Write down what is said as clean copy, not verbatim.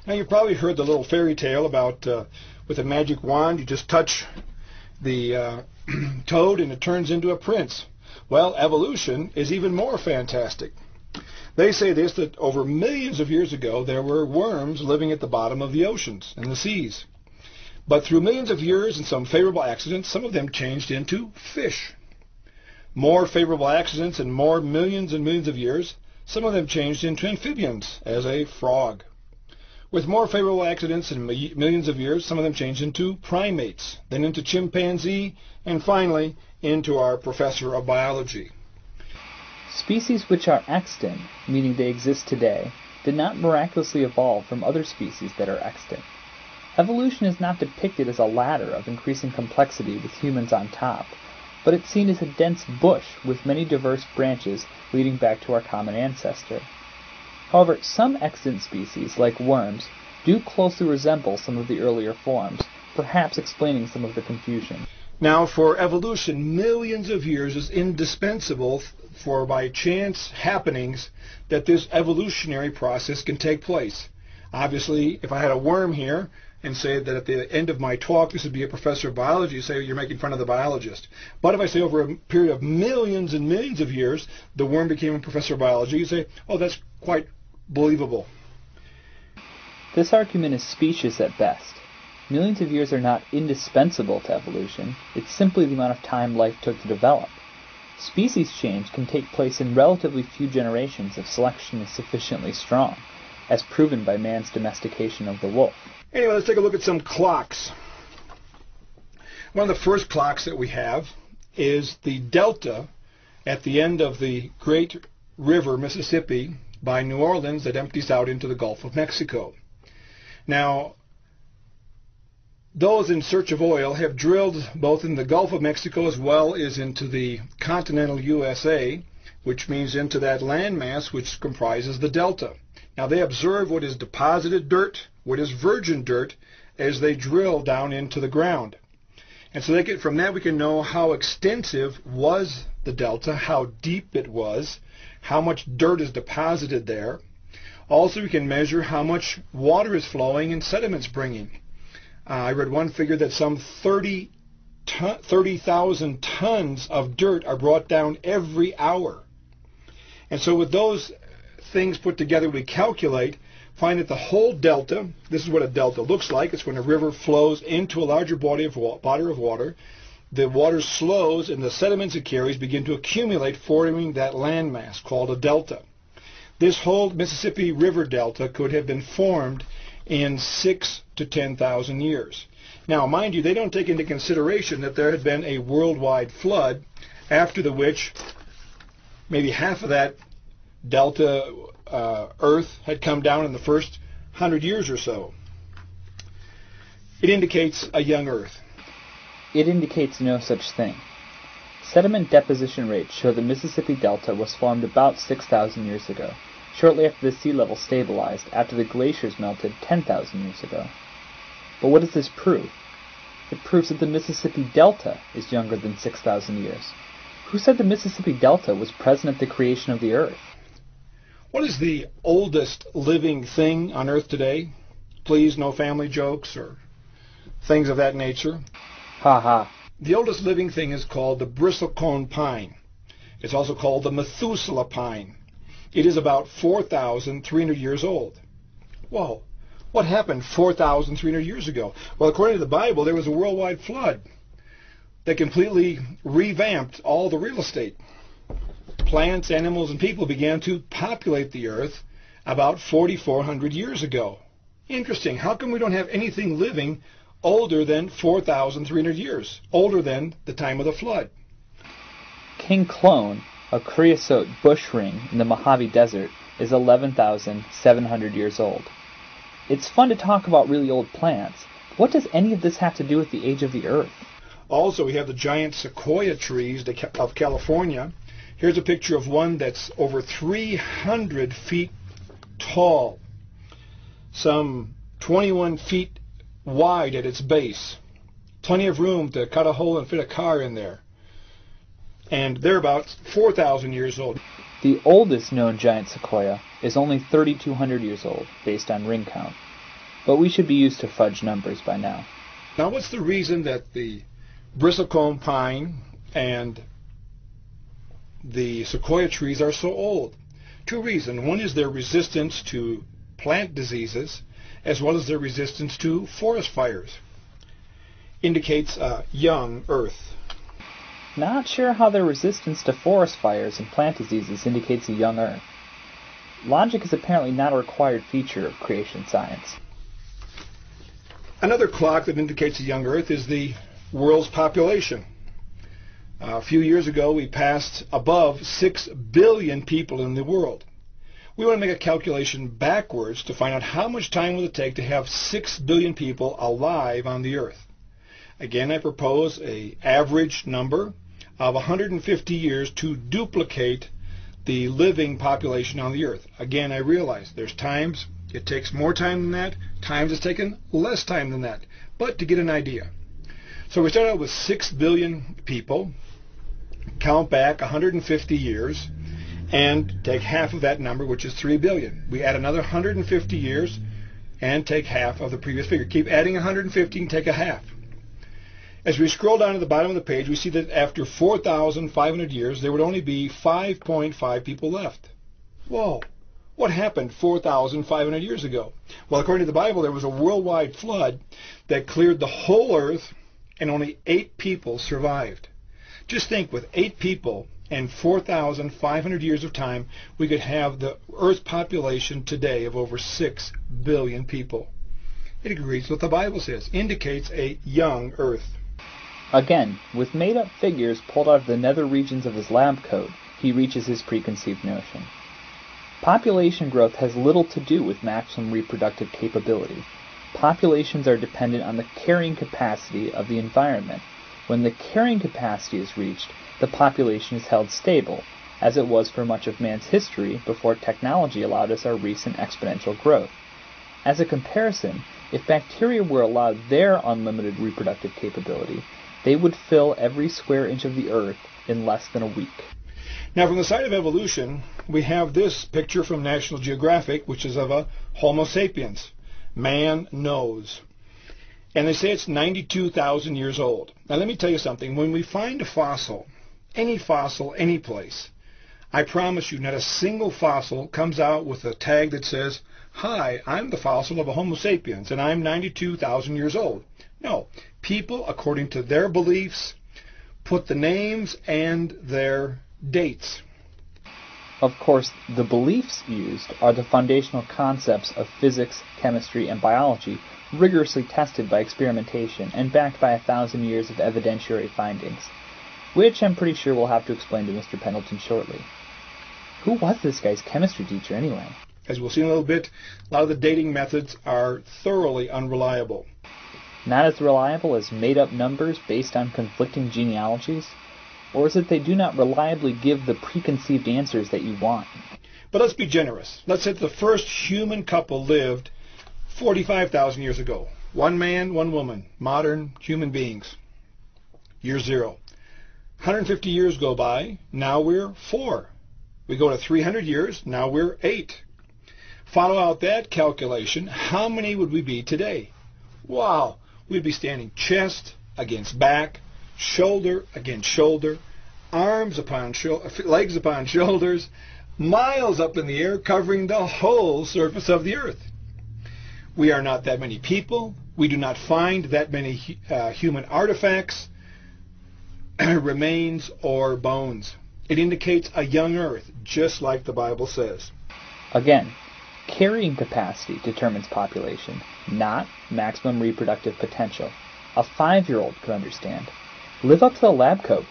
Now, you've probably heard the little fairy tale about with a magic wand, you just touch the toad and it turns into a prince. Well, evolution is even more fantastic. They say this, that over millions of years ago, there were worms living at the bottom of the oceans and the seas. But through millions of years and some favorable accidents, some of them changed into fish. More favorable accidents and more millions and millions of years, some of them changed into amphibians, as a frog. With more favorable accidents and millions of years, some of them changed into primates, then into chimpanzee, and finally into our professor of biology. Species which are extant, meaning they exist today, did not miraculously evolve from other species that are extant. Evolution is not depicted as a ladder of increasing complexity with humans on top, but it's seen as a dense bush with many diverse branches leading back to our common ancestor. However, some extant species, like worms, do closely resemble some of the earlier forms, perhaps explaining some of the confusion. Now, for evolution, millions of years is indispensable for by chance happenings that this evolutionary process can take place. Obviously, if I had a worm here and say that at the end of my talk this would be a professor of biology, you say you're making fun of the biologist. But if I say over a period of millions and millions of years the worm became a professor of biology, you say, oh, that's quite believable. This argument is specious at best. Millions of years are not indispensable to evolution. It's simply the amount of time life took to develop. Species change can take place in relatively few generations if selection is sufficiently strong, as proven by man's domestication of the wolf. Anyway, let's take a look at some clocks. One of the first clocks that we have is the delta at the end of the great river Mississippi by New Orleans that empties out into the Gulf of Mexico. Now, those in search of oil have drilled both in the Gulf of Mexico as well as into the continental USA, which means into that landmass which comprises the delta. Now, they observe what is deposited dirt, what is virgin dirt, as they drill down into the ground. And so from that we can know how extensive was the delta, how deep it was, how much dirt is deposited there. Also, we can measure how much water is flowing and sediments bringing. I read one figure that some 30,000 tons of dirt are brought down every hour. And so with those things put together, we find that the whole delta, this is what a delta looks like. It's when a river flows into a larger body of water. The water slows and the sediments it carries begin to accumulate, forming that landmass called a delta. This whole Mississippi River delta could have been formed in 6,000 to 10,000 years. Now, mind you, they don't take into consideration that there had been a worldwide flood, after which maybe half of that delta earth had come down in the first 100 years or so. It indicates a young earth. It indicates no such thing. Sediment deposition rates show the Mississippi Delta was formed about 6,000 years ago, shortly after the sea level stabilized after the glaciers melted 10,000 years ago. But what does this prove? It proves that the Mississippi Delta is younger than 6,000 years. Who said the Mississippi Delta was present at the creation of the earth? What is the oldest living thing on earth today? Please, no family jokes or things of that nature. Ha ha. The oldest living thing is called the bristlecone pine. It's also called the Methuselah pine. It is about 4,300 years old. Whoa. What happened 4,300 years ago? Well, according to the Bible, there was a worldwide flood that completely revamped all the real estate. Plants, animals, and people began to populate the earth about 4,400 years ago. Interesting. How come we don't have anything living older than 4,300 years, older than the time of the flood? King Clone, a creosote bush ring in the Mojave Desert, is 11,700 years old. It's fun to talk about really old plants. What does any of this have to do with the age of the earth? Also, we have the giant sequoia trees of California. Here's a picture of one that's over 300 feet tall, some 21 feet wide at its base. Plenty of room to cut a hole and fit a car in there. And they're about 4,000 years old. The oldest known giant sequoia is only 3,200 years old, based on ring count. but we should be used to fudge numbers by now. Now, what's the reason that the bristlecone pine and the sequoia trees are so old? Two reasons. One is their resistance to plant diseases, as well as their resistance to forest fires. Indicates a young earth. Not sure how their resistance to forest fires and plant diseases indicates a young earth. Logic is apparently not a required feature of creation science. Another clock that indicates a young earth is the world's population. A few years ago, we passed above 6 billion people in the world. We want to make a calculation backwards to find out how much time will it take to have 6 billion people alive on the earth. Again, I propose an average number of 150 years to duplicate the living population on the earth. Again, I realize there's times it takes more time than that, times it's taken less time than that, but to get an idea. So we start out with 6 billion people, count back 150 years, and take half of that number, which is 3 billion. We add another 150 years and take half of the previous figure. Keep adding 150 and take a half. As we scroll down to the bottom of the page, we see that after 4,500 years, there would only be 5.5 people left. Whoa! What happened 4,500 years ago? Well, according to the Bible, there was a worldwide flood that cleared the whole earth, and only 8 people survived. Just think, with 8 people and 4,500 years of time, we could have the Earth's population today of over 6 billion people. It agrees with what the Bible says, indicates a young Earth. Again, with made-up figures pulled out of the nether regions of his lab coat, he reaches his preconceived notion. Population growth has little to do with maximum reproductive capability. Populations are dependent on the carrying capacity of the environment. When the carrying capacity is reached, the population is held stable, as it was for much of man's history before technology allowed us our recent exponential growth. As a comparison, if bacteria were allowed their unlimited reproductive capability, they would fill every square inch of the earth in less than a week. Now, from the side of evolution, we have this picture from National Geographic, which is of a Homo sapiens. Man knows. And they say it's 92,000 years old. Now, let me tell you something. When we find a fossil, any place, I promise you not a single fossil comes out with a tag that says, "Hi, I'm the fossil of a Homo sapiens, and I'm 92,000 years old." No. People, according to their beliefs, put the names and their dates. Of course, the beliefs used are the foundational concepts of physics, chemistry, and biology, rigorously tested by experimentation and backed by 1,000 years of evidentiary findings, which I'm pretty sure we'll have to explain to Mr. Pendleton shortly. Who was this guy's chemistry teacher anyway? As we'll see in a little bit, a lot of the dating methods are thoroughly unreliable. Not as reliable as made-up numbers based on conflicting genealogies? Or is it they do not reliably give the preconceived answers that you want? But let's be generous. Let's say the first human couple lived 45,000 years ago. One man, one woman, modern human beings. Year 0. 150 years go by, now we're 4. We go to 300 years, now we're 8. Follow out that calculation, how many would we be today? Wow, we'd be standing chest against back, shoulder against shoulder, arms upon legs upon shoulders, miles up in the air, covering the whole surface of the earth. We are not that many people. We do not find that many human artifacts, remains, or bones. It indicates a young earth, just like the Bible says. Again, carrying capacity determines population, not maximum reproductive potential. A 5-year-old could understand. Live up to the lab coat,